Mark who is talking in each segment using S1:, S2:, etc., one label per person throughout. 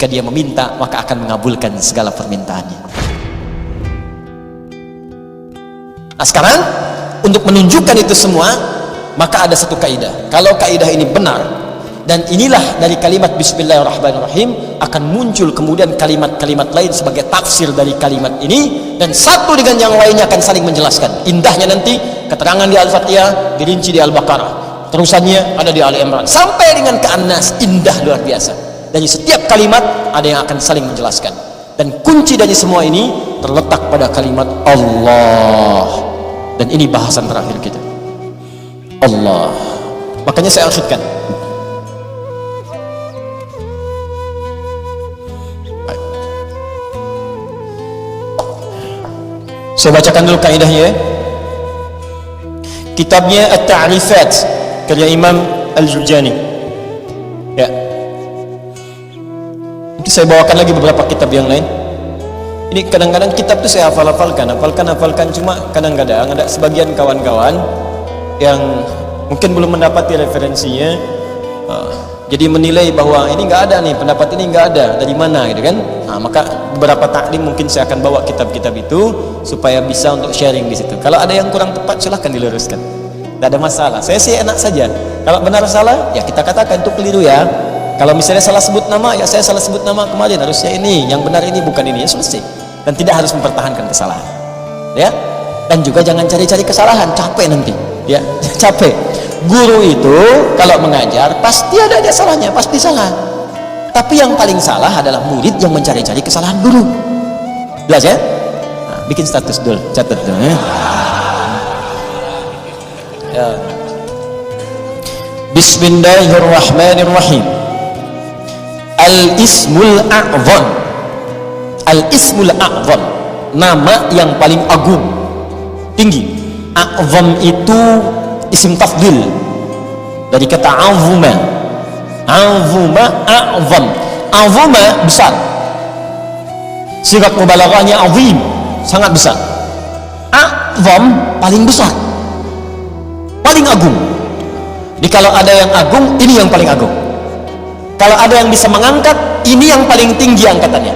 S1: Jika dia meminta, maka akan mengabulkan segala permintaannya. Nah sekarang, untuk menunjukkan itu semua, maka ada satu kaidah. Kalau kaidah ini benar, dan inilah dari kalimat Bismillahirrahmanirrahim, akan muncul kemudian kalimat-kalimat lain sebagai tafsir dari kalimat ini, dan satu dengan yang lainnya akan saling menjelaskan. Indahnya nanti keterangan di Al-Fatihah dirinci di Al-Baqarah, terusannya ada di Ali Imran, sampai dengan ke An-Nas. Indah luar biasa. Dan di setiap kalimat ada yang akan saling menjelaskan. Dan kunci dari semua ini terletak pada kalimat Allah. Dan ini bahasan terakhir kita, Allah. Makanya saya akhirkan. Saya bacakan dulu kaidahnya. Kitabnya At-Ta'rifat karya Imam Al-Jurjani. Ya. Nanti saya bawakan lagi beberapa kitab yang lain. Ini kadang-kadang kitab itu saya hafalkan, cuma kadang-kadang ada sebagian kawan-kawan yang mungkin belum mendapati referensinya, jadi menilai bahwa ini nggak ada nih, pendapat ini nggak ada, dari mana gitu kan. Nah, maka beberapa taklim mungkin saya akan bawa kitab-kitab itu supaya bisa untuk sharing di situ. Kalau ada yang kurang tepat silahkan diluruskan, tidak ada masalah. Saya sih enak saja, kalau benar salah ya kita katakan itu keliru ya. Kalau misalnya salah sebut nama, ya saya salah sebut nama kemarin, harusnya ini, yang benar ini bukan ini, ya selesai. Dan tidak harus mempertahankan kesalahan, ya. Dan juga jangan cari-cari kesalahan, capek nanti, ya. Capek. Guru itu kalau mengajar pasti ada aja salahnya, pasti salah. Tapi yang paling salah adalah murid yang mencari-cari kesalahan guru. Jelas ya? Nah, bikin status dulu, catat dulu, ya. Ya. Bismillahirrahmanirrahim. Al-Ismul A'zam. Al-Ismul A'zam, nama yang paling agung, tinggi. A'zam itu isim tafdil dari kata azuma. Azuma, a'zam. Azuma besar, sigat mubalaghahnya azim, sangat besar. A'zam paling besar, paling agung. Jadi kalau ada yang agung, ini yang paling agung. Kalau ada yang bisa mengangkat, ini yang paling tinggi angkatannya.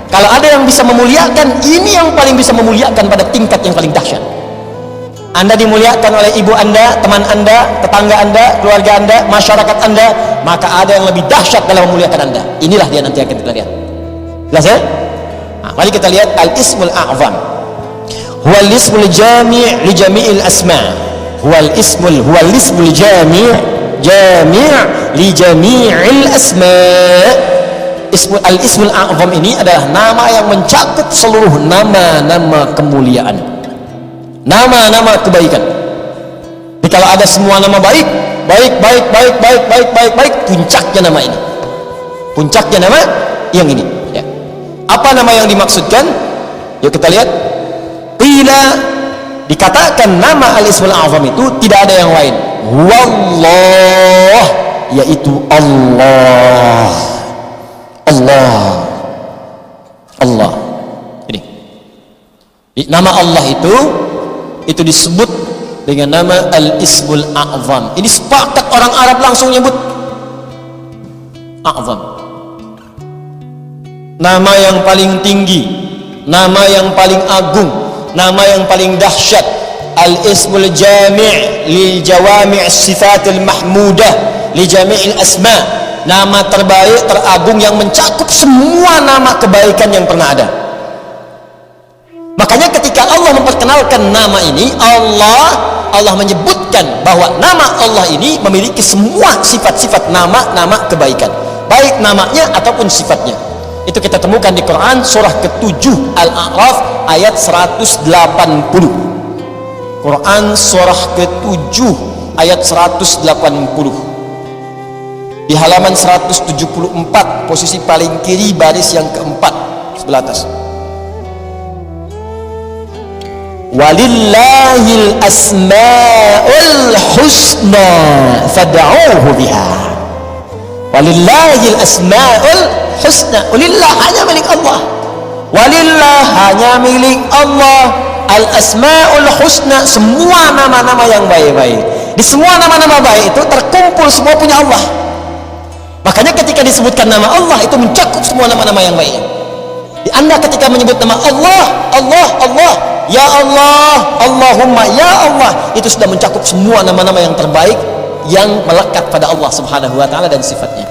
S1: Kalau ada yang bisa memuliakan, ini yang paling bisa memuliakan pada tingkat yang paling dahsyat. Anda dimuliakan oleh ibu Anda, teman Anda, tetangga Anda, keluarga Anda, masyarakat Anda, maka ada yang lebih dahsyat dalam memuliakan Anda. Inilah dia nanti akan kita lihat. Jelas ya? Nah, mari kita lihat Al-Ismul A'zam. Huwal ismul jami' li jami'il asma'. Huwal ismul jami' li jami'il asma'. Al-Ismul A'zam ini adalah nama yang mencakup seluruh nama-nama kemuliaan, nama-nama kebaikan. Jadi kalau ada semua nama baik, puncaknya nama ini, puncaknya nama yang ini, ya. Apa nama yang dimaksudkan? Yuk kita lihat. Qila, dikatakan nama Al-Ismul A'zam itu tidak ada yang lain, Wallah, yaitu Allah. Allah. Ini nama Allah itu disebut dengan nama Al-Ismul A'zam. Ini sepakat orang Arab langsung nyebut A'zam, nama yang paling tinggi, nama yang paling agung, nama yang paling dahsyat. Al-Ismul Jami' li Jawami' Sifatil Mahmudah li Jami'il Asma', nama terbaik, teragung yang mencakup semua nama kebaikan yang pernah ada. Makanya ketika Allah memperkenalkan nama ini, Allah menyebutkan bahwa nama Allah ini memiliki semua sifat-sifat nama-nama kebaikan, baik namanya ataupun sifatnya. Itu kita temukan di Quran surah ke-7 Al-A'raf ayat 180. Quran surah ke-7 ayat 180. Di halaman 174, posisi paling kiri, baris yang keempat sebelah atas. Walillahil asma'ul husna fad'uuhu biha. Walillahil asma'ul husna. Walillah hanya milik Allah. Walillah hanya milik Allah. Al asma'ul husna, semua nama-nama yang baik-baik. Di semua nama-nama baik itu terkumpul semua punya Allah. Makanya ketika disebutkan nama Allah itu mencakup semua nama-nama yang baik. Anda ketika menyebut nama Allah, Allah, Allah, ya Allah, Allahumma, ya Allah, itu sudah mencakup semua nama-nama yang terbaik yang melekat pada Allah Subhanahu wa taala dan sifatnya.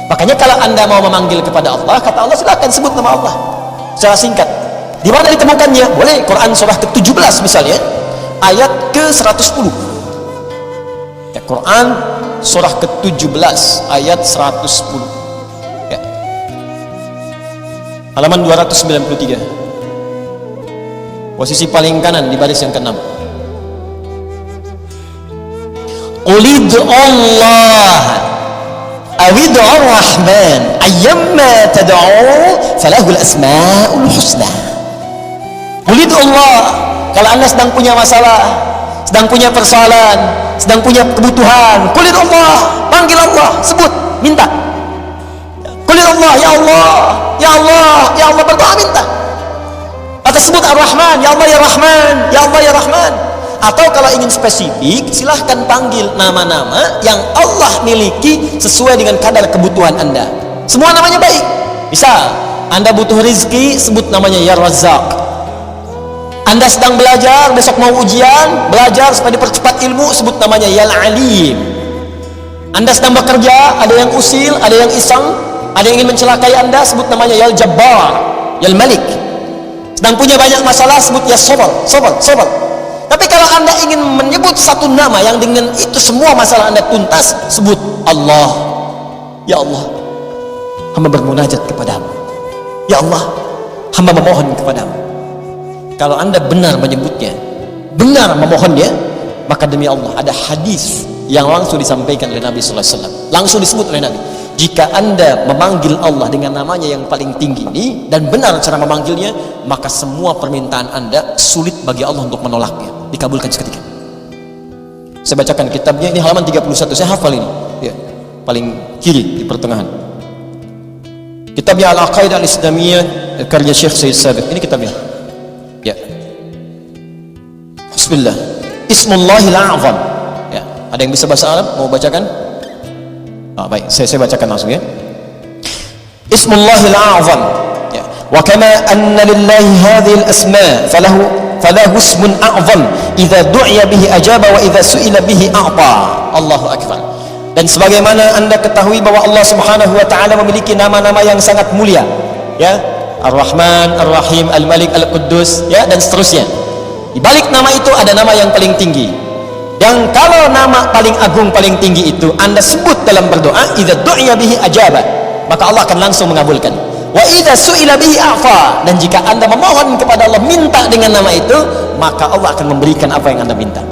S1: Makanya kalau Anda mau memanggil kepada Allah, kata Allah, silakan sebut nama Allah secara singkat. Di mana ditemukannya? Boleh Quran surah ke-17 misalnya, ayat ke-110. Ya, Quran surah ke-17 ayat 110. Ya. Halaman 293. Posisi paling kanan di baris yang ke-6. Qulid'u Allah awid'u Rahman ayyamma tad'u falahul asma'ul husna. Qulid'u Allah, kalau Anda sedang punya masalah, sedang punya persoalan, sedang punya kebutuhan, qulid'u Allah, panggil Allah, sebut, minta. Qulid'u Allah, ya Allah, ya Allah, ya Allah, berdoa minta. Atau sebut Ar-Rahman, ya Allah ya Rahman, ya Allah ya Rahman. Atau kalau ingin spesifik, silahkan panggil nama-nama yang Allah miliki sesuai dengan kadar kebutuhan Anda. Semua namanya baik. Misal Anda butuh rezeki, sebut namanya ya Razzaq. Anda sedang belajar, besok mau ujian, belajar supaya dipercepat ilmu, sebut namanya ya Alim. Anda sedang bekerja, ada yang usil, ada yang iseng, ada yang ingin mencelakai Anda, sebut namanya ya Jabbar, ya Malik. Sedang punya banyak masalah, sebut ya Sabar, Sabar, Sabar. Tapi kalau Anda ingin menyebut satu nama yang dengan itu semua masalah Anda tuntas, sebut Allah. Ya Allah, hamba bermunajat kepadamu. Ya Allah, hamba memohon kepadamu. Kalau Anda benar menyebutnya, benar memohonnya, maka demi Allah ada hadis yang langsung disampaikan oleh Nabi sallallahu alaihi wasallam, langsung disebut oleh Nabi. Jika Anda memanggil Allah dengan namanya yang paling tinggi ini dan benar cara memanggilnya, maka semua permintaan Anda sulit bagi Allah untuk menolaknya, dikabulkan seketika. Saya bacakan kitabnya, ini halaman 31, saya hafal ini ya, paling kiri di pertengahan. Kitabnya Al-Aqaidah Al-Islamiyah karya Syekh Sayyid Sabiq. Ini kitabnya ya. Bismillah. Ismullahil A'zam ya. Ada yang bisa bahasa Arab mau bacakan? Baik, saya bacakan langsung ya. Ismullahil A'zam ya. Wa kama anna lillahi hadhihi al-asma falahu ismun a'zam idza du'iya bihi ajaba wa idza su'ila bihi a'ta. Allahu akbar. Dan sebagaimana Anda ketahui bahwa Allah Subhanahu wa taala memiliki nama-nama yang sangat mulia ya, Ar-Rahman, Ar-Rahim, Al-Malik, Al-Quddus ya, dan seterusnya. Di balik nama itu ada nama yang paling tinggi. Dan kalau nama paling agung, paling tinggi itu Anda sebut dalam berdoa, idza du'iya bihi ajaba, maka Allah akan langsung mengabulkan. Wa idza su'ila bihi a'fa, dan jika Anda memohon kepada Allah, minta dengan nama itu, maka Allah akan memberikan apa yang Anda minta.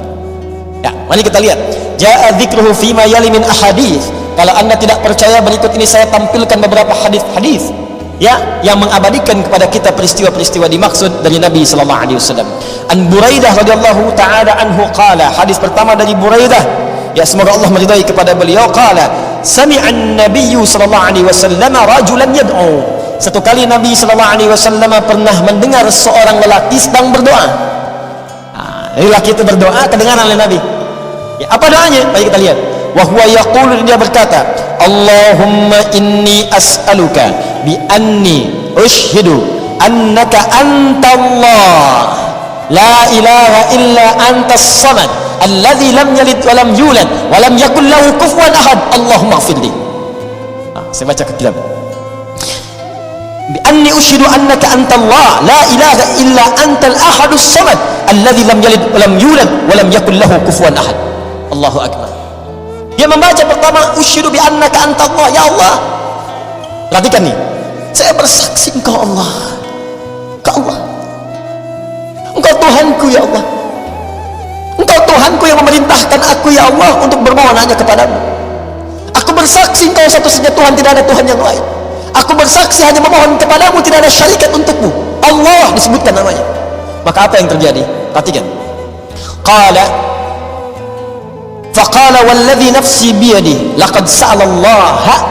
S1: Ya, mari kita lihat. Ja'a dzikruhu fima yali min ahadits. Kalau Anda tidak percaya, berikut ini saya tampilkan beberapa hadis-hadis ya, yang mengabadikan kepada kita peristiwa-peristiwa dimaksud dari Nabi sallallahu alaihi wasallam. An Buraidah radhiyallahu taala anhu qala, hadis pertama dari Buraidah ya, semoga Allah meridai kepada beliau, qala sami'an nabiyyu sallallahu alaihi wasallam rajulan yad'u. Satu kali Nabi sallallahu alaihi wasallam pernah mendengar seorang lelaki sedang berdoa. Lelaki itu berdoa, kedengaran oleh Nabi ya, apa doanya? Mari kita lihat. Wa huwa yaqulu, dia berkata, Allahumma inni as'aluka bi anni ushhidu annaka antallah la ilaha illa antas samad alladzi lam yalid wa lam yulad wa lam yakul lahu kufuwan ahad Allahumma ighfirli. Saya baca ke kitab. Bi anni ushhidu annaka antallah la ilaha illa antal ahadus samad alladzi lam yalid wa lam yulad wa lam yakul lahu kufuwan ahad. Allahu akbar. Dia membaca pertama, usyhidu bi annaka antallah, ya Allah. Perhatikan nih, saya bersaksi Engkau Allah, Engkau Allah, Engkau Tuhanku ya Allah, Engkau Tuhanku yang memerintahkan aku ya Allah untuk bermohon hanya kepadamu. Aku bersaksi Engkau satu-satunya Tuhan, tidak ada Tuhan yang lain. Aku bersaksi hanya memohon kepadamu, tidak ada syarikat untukmu. Allah disebutkan namanya. Maka apa yang terjadi? Perhatikan. Qala faqala walladhi nafsi biyadi laqad sa'ala Allah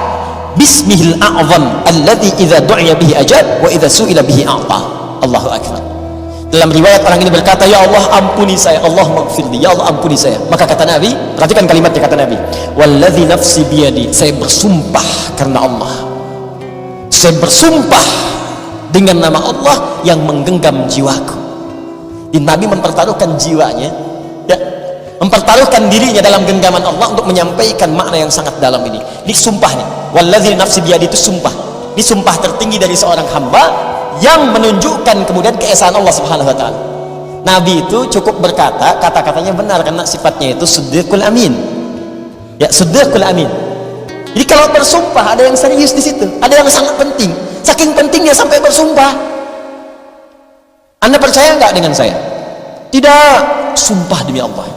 S1: bismihil a'zam alladhi idza du'iya bihi ajab wa idza su'ila bihi a'ta. Allahu akbar. Dalam riwayat orang ini berkata, ya Allah ampuni saya, Allah maghfirli, ya Allah ampuni saya. Maka kata Nabi, perhatikan kalimatnya, kata Nabi, walladzi nafsi biyadi, saya bersumpah karena Allah, saya bersumpah dengan nama Allah yang menggenggam jiwaku. Di Nabi mempertaruhkan jiwanya, ya, mempertaruhkan dirinya dalam genggaman Allah untuk menyampaikan makna yang sangat dalam ini. Ini sumpahnya, walladzi nafsi biyadi, itu sumpah. Ini sumpah tertinggi dari seorang hamba yang menunjukkan kemudian keesaan Allah Subhanahu wa taala. Nabi itu cukup berkata, kata-katanya benar karena sifatnya itu siddiqul amin. Ya, siddiqul amin. Jadi kalau bersumpah ada yang serius di situ, ada yang sangat penting. Saking pentingnya sampai bersumpah. Anda percaya enggak dengan saya? Tidak. Sumpah demi Allah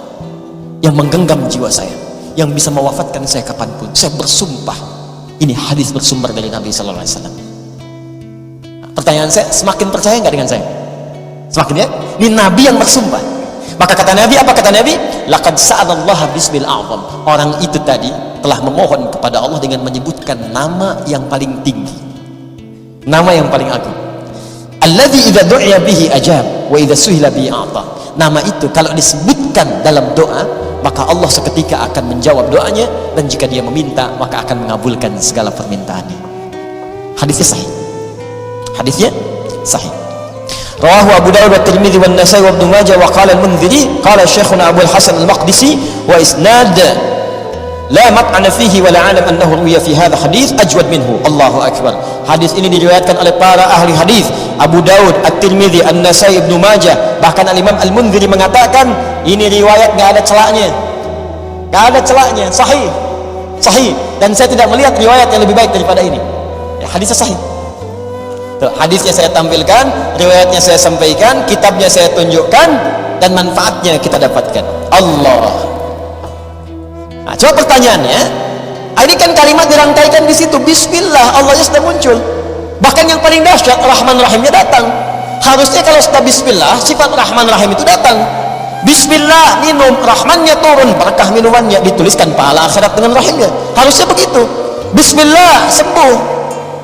S1: yang menggenggam jiwa saya, yang bisa mewafatkan saya kapanpun, saya bersumpah. Ini hadis bersumber dari Nabi sallallahu alaihi wasallam. Pertanyaan saya, semakin percaya nggak dengan saya? Semakin, ya? Ini Nabi yang bersumpah. Maka kata Nabi, apa kata Nabi? Laqad sa'adallaha bismil a'zam. Orang itu tadi telah memohon kepada Allah dengan menyebutkan nama yang paling tinggi, nama yang paling agung. Alladzi idza du'iya bihi ajab wa idza suhila bihi a'ta. Nama itu kalau disebutkan dalam doa, maka Allah seketika akan menjawab doanya, dan jika dia meminta, maka akan mengabulkan segala permintaannya. Hadisnya sahih. Hadisnya sahih. Rawahu Abu Dawud wa Tirmidzi wa An-Nasa'i wa Ibnu Majah wa qala Al-Mundhiri qala Syekhuna Abu Al-Hasan Al-Maqdisi wa isnad la mat'ana fihi wa la 'alam annahu ruwiya fi hadha hadis ajwad minhu. Allahu akbar. Hadis ini diriwayatkan oleh para ahli hadis, Abu Dawud, At-Tirmidzi, An-Nasa'i, Ibnu Majah, bahkan Al-Imam Al-Mundhiri mengatakan ini riwayat enggak ada celaknya. Enggak ada celaknya, sahih. Sahih, dan saya tidak melihat riwayat yang lebih baik daripada ini. Ya, hadisnya sahih. Tuh, hadisnya saya tampilkan, riwayatnya saya sampaikan, kitabnya saya tunjukkan, dan manfaatnya kita dapatkan. Allah. Nah, coba pertanyaannya, ini kan kalimat dirangkaikan di situ, Bismillah, Allahnya sudah muncul. Bahkan yang paling dahsyat, Rahman Rahimnya datang. Harusnya kalau sudah Bismillah, sifat Rahman Rahim itu datang. Bismillah, minum, Rahmannya turun, berkah minumannya, dituliskan pahala akhirat dengan Rahimnya. Harusnya begitu. Bismillah, sembuh,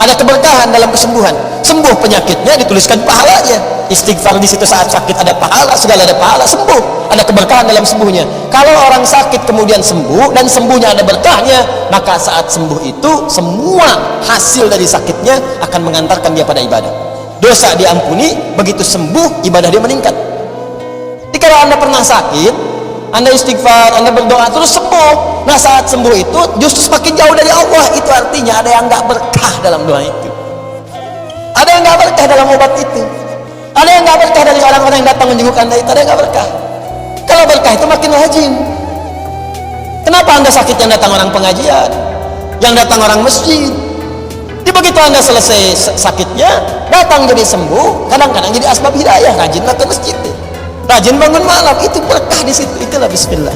S1: ada keberkahan dalam kesembuhan. Sembuh penyakitnya, dituliskan pahalanya. Istighfar di situ saat sakit ada pahala, segala ada pahala, sembuh, ada keberkahan dalam sembuhnya. Kalau orang sakit kemudian sembuh dan sembuhnya ada berkahnya, maka saat sembuh itu semua hasil dari sakitnya akan mengantarkan dia pada ibadah. Dosa diampuni, begitu sembuh ibadah dia meningkat. Jadi kalau Anda pernah sakit, Anda istighfar, Anda berdoa terus sembuh. Nah saat sembuh itu justru semakin jauh dari Allah. Itu artinya ada yang nggak berkah dalam doa itu. Ada yang nggak berkah dalam obat itu. Ada yang nggak berkah dari orang-orang yang datang menjenguk Anda itu. Ada yang nggak berkah. Kalau berkah itu makin rajin. Kenapa Anda sakitnya datang orang pengajian, yang datang orang masjid? Jadi begitu Anda selesai sakitnya, datang jadi sembuh. Kadang-kadang jadi asbab hidayah. Rajinlah ke masjid, rajin bangun malam, itu berkah di situ. Itulah Bismillah.